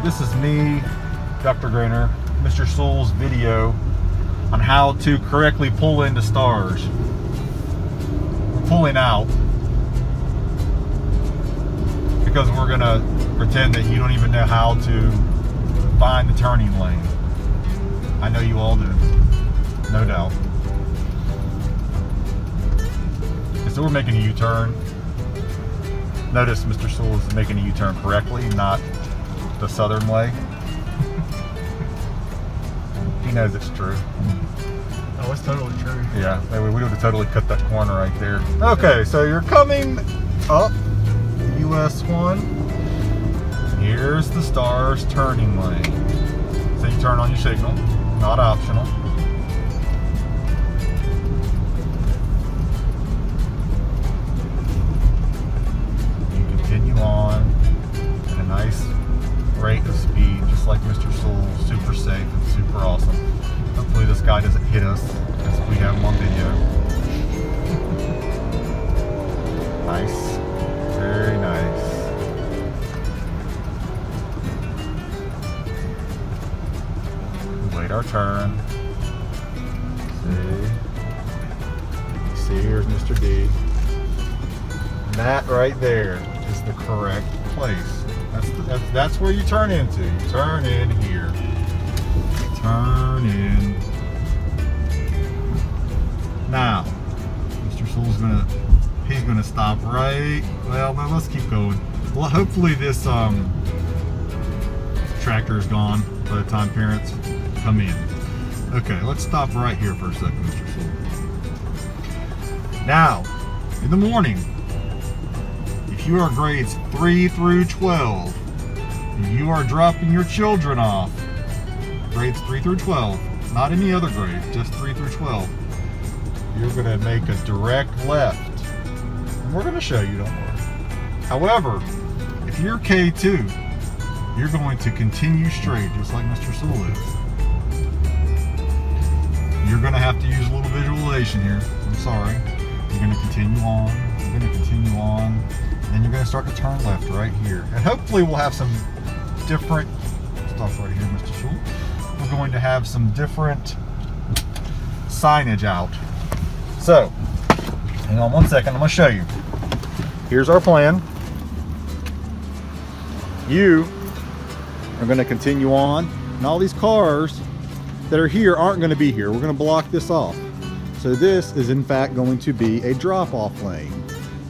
this is me, Dr. Graner, Mr. Sewell's video on how to correctly pull into stars. We're pulling out because we're gonna pretend that you don't even know how to find the turning lane. I know you all do, no doubt. So we're making a U-turn. Notice Mr. Sewell is making a U-turn correctly, not the southern way. He knows it's true. Oh, it's totally true. Yeah, we would have totally cut that corner right there. Okay, so you're coming up US 1. Here's the stars turning lane. So you turn on your signal, not optional. You continue on at a nice rate of speed, just like Mr. Sewell, super safe and super awesome. Hopefully this guy doesn't hit us because we have him on video. Nice, very nice. Wait our turn. See, here's Mr. D. And that right there is the correct place. That's where you turn into. You turn in here. Turn in. Now, Mr. Sewell's he's gonna stop right. Well, no, let's keep going. Well, hopefully this tractor is gone by the time parents come in. Okay, let's stop right here for a second, Mr. Sewell. Now, in the morning, if you are grades 3 through 12, and you are dropping your children off, grades 3 through 12, not any other grade, just 3 through 12, you're going to make a direct left. And we're going to show you, don't worry. However, if you're K2, you're going to continue straight, just like Mr. Sewell is. You're going to have to use a little visualization here. I'm sorry. You're going to continue on. You're going to continue on. And you're going to start to turn left right here. And hopefully we'll have some different, stop right here, Mr. Sewell. We're going to have some different signage out. So, hang on one second, I'm going to show you. Here's our plan. You are going to continue on, and all these cars that are here aren't going to be here. We're going to block this off. So this is in fact going to be a drop-off lane.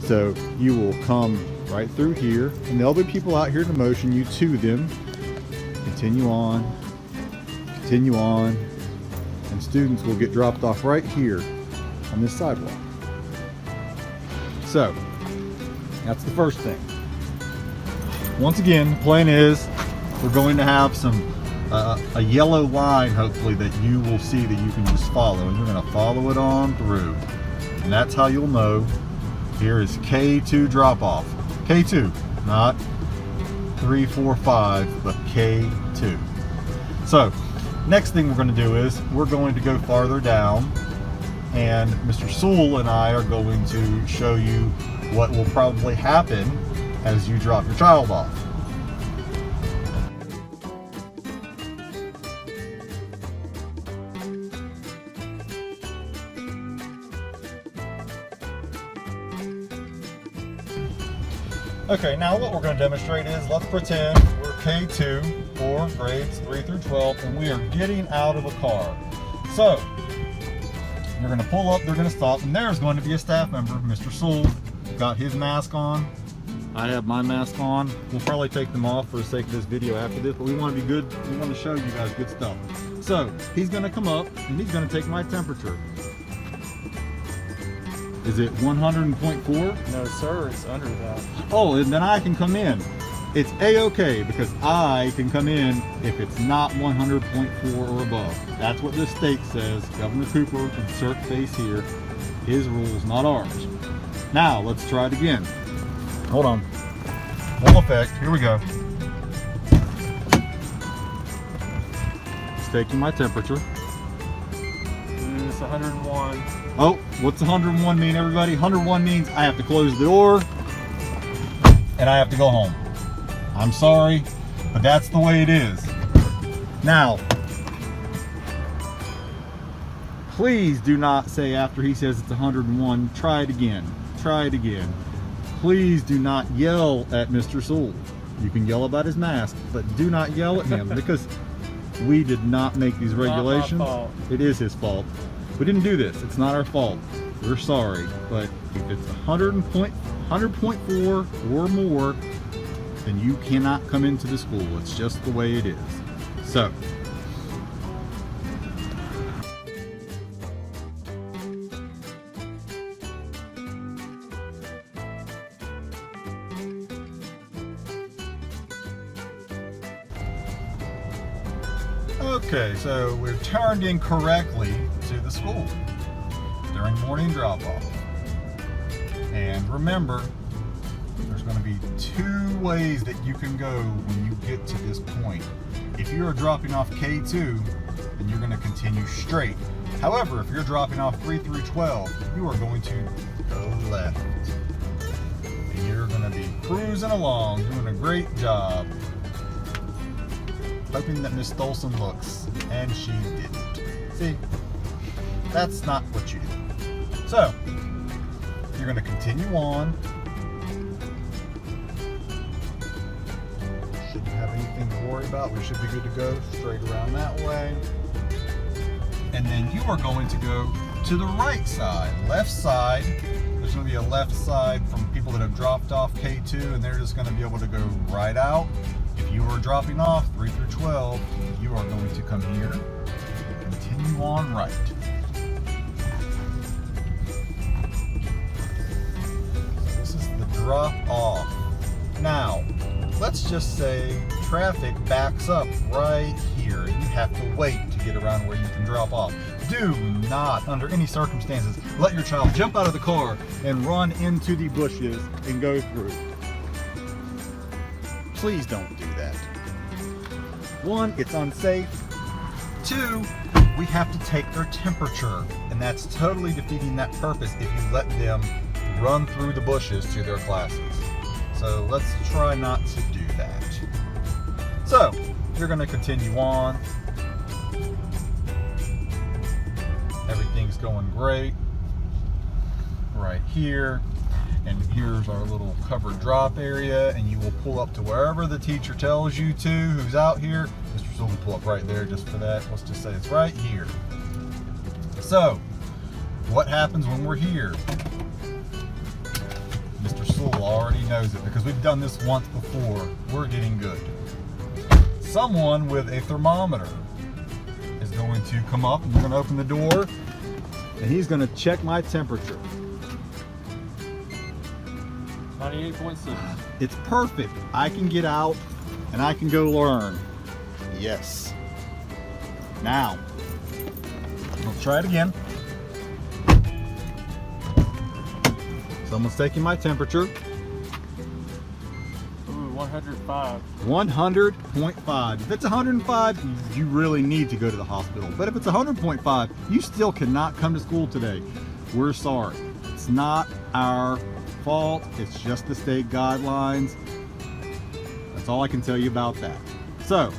So you will come right through here, and there'll be people out here to motion you to them. Continue on, and students will get dropped off right here on this sidewalk. So that's the first thing. Once again, the plan is we're going to have some a yellow line, hopefully, that you will see that you can just follow, and you're going to follow it on through, and that's how you'll know. Here is K2 drop off. K2, not 3, 4, 5, but K2. So next thing we're going to do is we're going to go farther down, and Mr. Sewell and I are going to show you what will probably happen as you drop your child off. Okay, now what we're going to demonstrate is, let's pretend we're K2 for grades 3 through 12, and we are getting out of a car. So, you're going to pull up, they're going to stop, and there's going to be a staff member. Mr. Sewell got his mask on. I have my mask on. We'll probably take them off for the sake of this video after this, but we want to be good. We want to show you guys good stuff. So, he's going to come up, and he's going to take my temperature. Is it 100.4? No, sir, it's under that. Oh, and then I can come in. It's A-okay because I can come in if it's not 100.4 or above. That's what the state says. Governor Cooper, insert face here. His rules, not ours. Now, let's try it again. Hold on. Full effect. Here we go. It's taking my temperature. It's 101. Oh, what's 101 mean, everybody? 101 means I have to close the door and I have to go home. I'm sorry, But that's the way it is. Now, please do not say after he says it's 101, try it again. Try it again. Please do not yell at Mr. Sewell. You can yell about his mask, but do not yell at him because we did not make these regulations. Not my fault. It is his fault. We didn't do this. It's not our fault. We're sorry. But if it's 100.4 or more, then you cannot come into the school. It's just the way it is. So, okay, so we're turned in correctly to the school during morning drop-off. And remember, there's going to be two ways that you can go when you get to this point. If you are dropping off K2, then you're going to continue straight. However, if you're dropping off 3 through 12, you are going to go left. And you're going to be cruising along, doing a great job, hoping that Miss Stolson looks, and she didn't. See, that's not what you do. So, you're going to continue on. Shouldn't have anything to worry about. We should be good to go straight around that way. And then you are going to go to the right side, left side. There's going to be a left side from people that have dropped off K2, and they're just going to be able to go right out. If you are dropping off 3 through 12, you are going to come here and continue on right. This is the drop off. Now, let's just say traffic backs up right here and you have to wait to get around where you can drop off. Do not, under any circumstances, let your child jump out of the car and run into the bushes and go through. Please don't do that. One, it's unsafe. Two, we have to take their temperature, and that's totally defeating that purpose if you let them run through the bushes to their classes. So let's try not to do that. So, you're going to continue on. Everything's going great right here. And here's our little covered drop area, and you will pull up to wherever the teacher tells you to, who's out here. Mr. Sewell will pull up right there just for that. Let's just say it's right here. So, what happens when we're here? Mr. Sewell already knows it because we've done this once before. We're getting good. Someone with a thermometer is going to come up, and we're going to open the door, and he's going to check my temperature. 98.6. It's perfect. I can get out and I can go learn. Yes. Now, let's try it again. Someone's taking my temperature. Ooh, 105. 100.5. If it's 105, you really need to go to the hospital. But if it's 100.5, you still cannot come to school today. We're sorry. It's not our fault. It's just the state guidelines. That's all I can tell you about that. So,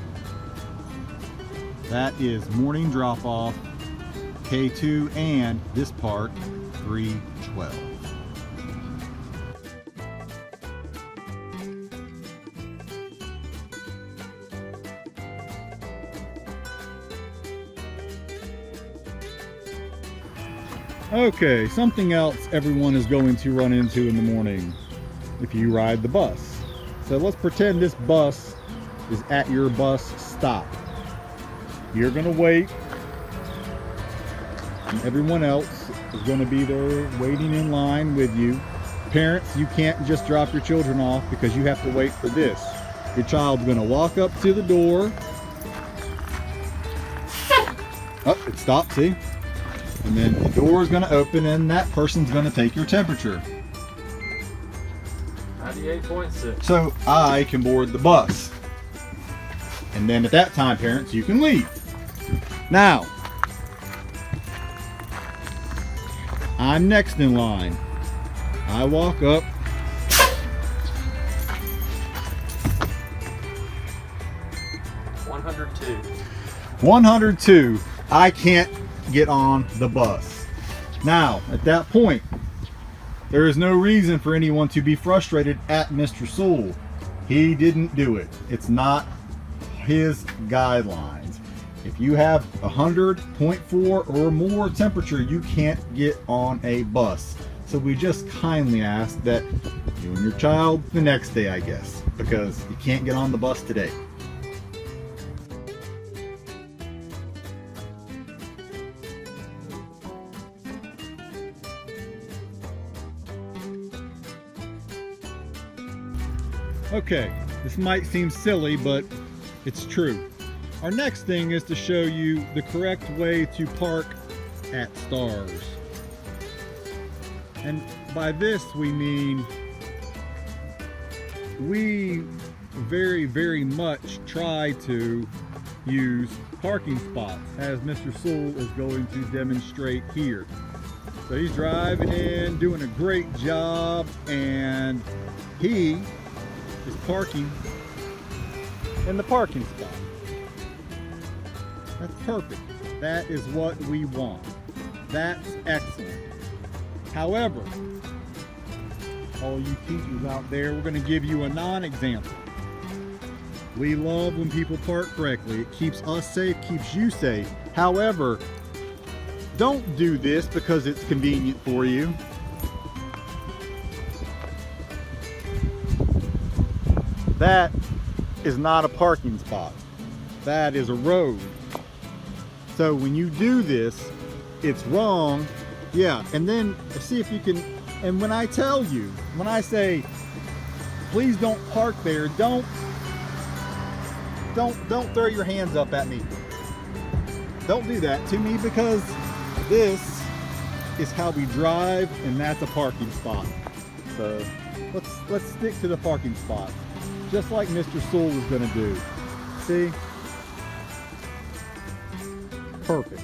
that is morning drop-off, K2, and this part, 312. Okay, something else everyone is going to run into in the morning if you ride the bus. So let's pretend this bus is at your bus stop. You're going to wait, and everyone else is going to be there waiting in line with you. Parents, you can't just drop your children off because you have to wait for this. Your child's going to walk up to the door. Oh, it stopped, see? And then the door is going to open and that person's going to take your temperature. 98.6. So I can board the bus. And then at that time, parents, you can leave. Now, I'm next in line. I walk up. 102, I can't get on the bus. Now, at that point, there is no reason for anyone to be frustrated at Mr. Sewell. He didn't do it. It's not his guidelines. If you have 100.4 or more temperature, you can't get on a bus. So we just kindly ask that you and your child the next day, I guess, because you can't get on the bus today. Okay, this might seem silly, but it's true. Our next thing is to show you the correct way to park at Stars. And by this we mean we very, very much try to use parking spots, as Mr. Sewell is going to demonstrate here. So he's driving in, doing a great job, and he is parking in the parking spot. That's perfect. That is what we want. That's excellent. However, all you teachers out there, we're going to give you a non-example. We love when people park correctly. It keeps us safe, keeps you safe. However, don't do this because it's convenient for you. That is not a parking spot. That is a road. So when you do this, it's wrong. Yeah, and then see if you can, and when I tell you, when I say, please don't park there, don't throw your hands up at me. Don't do that to me, because this is how we drive, and that's a parking spot. So let's stick to the parking spot, just like Mr. Sewell is going to do. See? Perfect.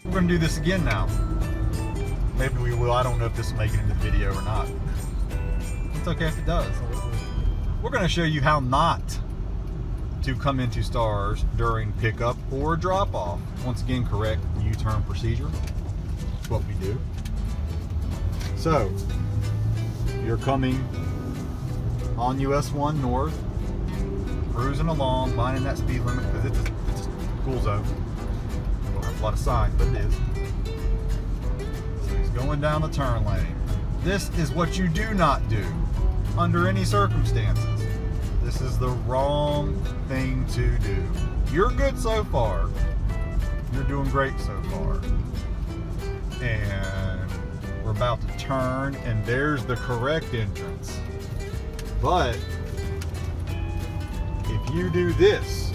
We're going to do this again now. Maybe we will. I don't know if this will make it into the video or not. It's okay if it does. We're going to show you how not to come into Stars during pickup or drop off. Once again, correct U-turn procedure. That's what we do. So, you're coming on US 1 north, cruising along, minding that speed limit because it's a school zone. Don't have a lot of signs, but it is. So he's going down the turn lane. This is what you do not do under any circumstances. This is the wrong thing to do. You're good so far. You're doing great so far. And we're about to turn, and there's the correct entrance. But if you do this,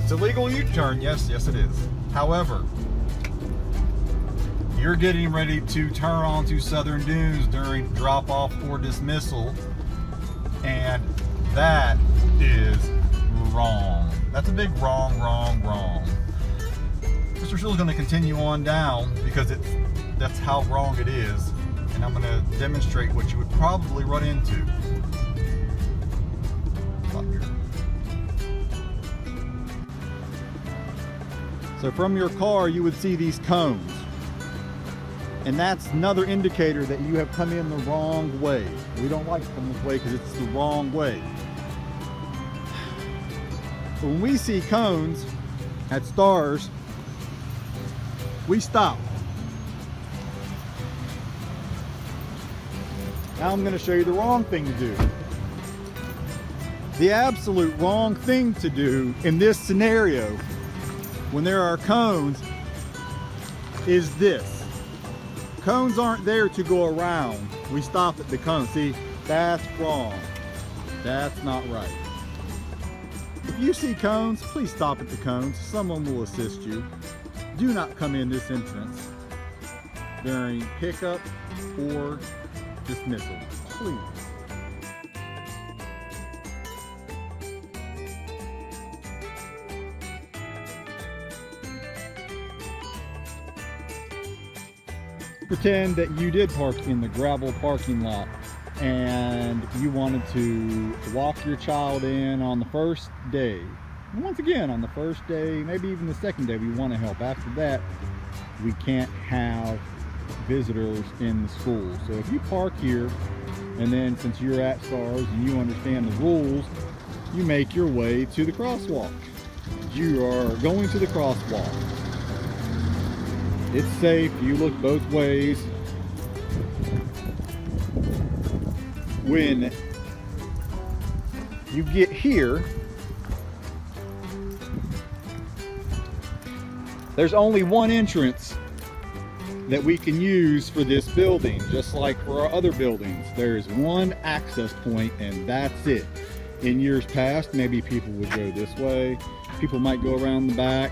it's a legal U-turn. Yes, it is. However, you're getting ready to turn onto Southern Dunes during drop-off or dismissal, and that is wrong. That's a big wrong. Mr. Sewell's going to continue on down because that's how wrong it is, and I'm going to demonstrate what you would probably run into. Stop here. So from your car, you would see these cones, and that's another indicator that you have come in the wrong way. We don't like to come this way because it's the wrong way. So when we see cones at Stars, we stop. Now I'm going to show you the wrong thing to do. The absolute wrong thing to do in this scenario, when there are cones, is this. Cones aren't there to go around. We stop at the cone. See, that's wrong. That's not right. If you see cones, please stop at the cones. Someone will assist you. Do not come in this entrance during pickup or dismissal, please. pretend that you did park in the gravel parking lot and you wanted to walk your child in on the first day. And once again, on the first day, maybe even the second day, we want to help. After that, we can't have visitors in the school. So if you park here, and then since you're at STARS and you understand the rules, you make your way to the crosswalk. You are going to the crosswalk. It's safe. You look both ways. When you get here, there's only one entrance that we can use for this building, just like for our other buildings. There's one access point and that's it. In years past, maybe people would go this way. People might go around the back.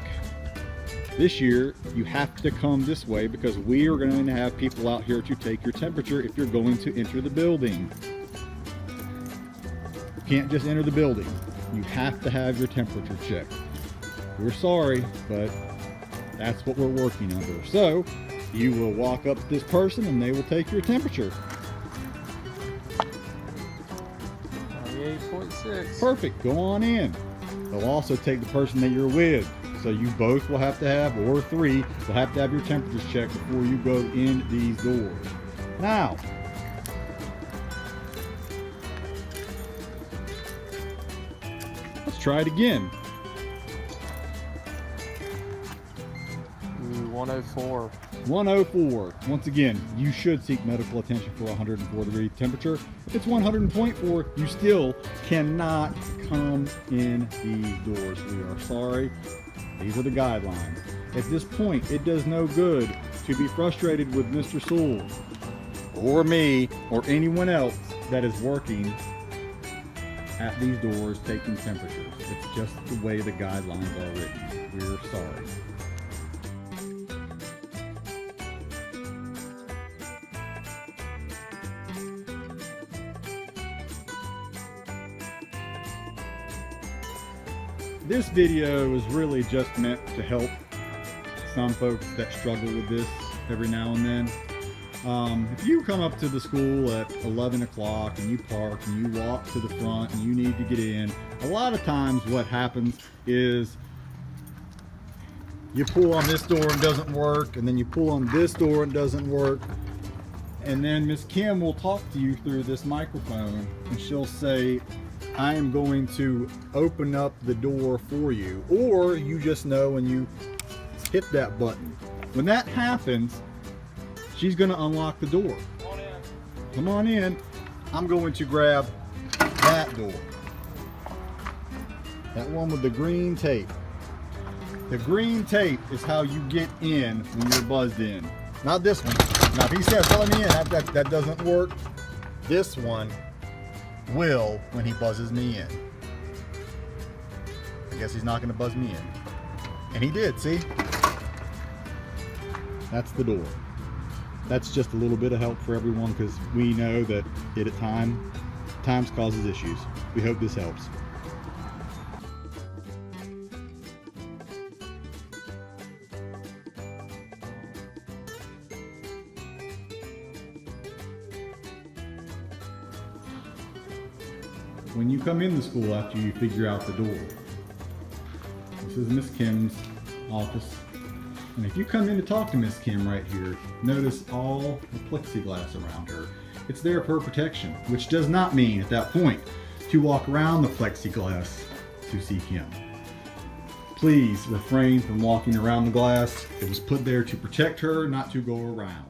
This year, you have to come this way because we are going to have people out here to take your temperature if you're going to enter the building. You can't just enter the building. You have to have your temperature checked. We're sorry, but that's what we're working under. So, you will walk up to this person and they will take your temperature. 98.6. Perfect, go on in. They'll also take the person that you're with. So you both will have to have, or three, will have to have your temperatures checked before you go in these doors. Now, let's try it again. 104. 104. Once again, you should seek medical attention for 104 degree temperature. If it's 100.4, you still cannot come in these doors. We are sorry. These are the guidelines. At this point, it does no good to be frustrated with Mr. Sewell or me or anyone else that is working at these doors taking temperatures. It's just the way the guidelines are written. We're sorry. This video is really just meant to help some folks that struggle with this every now and then. If you come up to the school at 11 o'clock and you park and you walk to the front and you need to get in, a lot of times what happens is you pull on this door and it doesn't work, and then you pull on this door and it doesn't work, and then Miss Kim will talk to you through this microphone and she'll say, I am going to open up the door for you. Or you just know when you hit that button. When that happens, she's going to unlock the door. Come on in. I'm going to grab that door. That one with the green tape. The green tape is how you get in when you're buzzed in. Not this one. Now if he says, let me in, that doesn't work. This one will when he buzzes me in. I guess he's not going to buzz me in. And he did, see? That's the door. That's just a little bit of help for everyone because we know that it at times causes issues. We hope this helps. When you come in the school after you figure out the door, this is Miss Kim's office. And if you come in to talk to Miss Kim right here, notice all the plexiglass around her. It's there for protection, which does not mean at that point to walk around the plexiglass to see Kim. Please refrain from walking around the glass. It was put there to protect her, not to go around.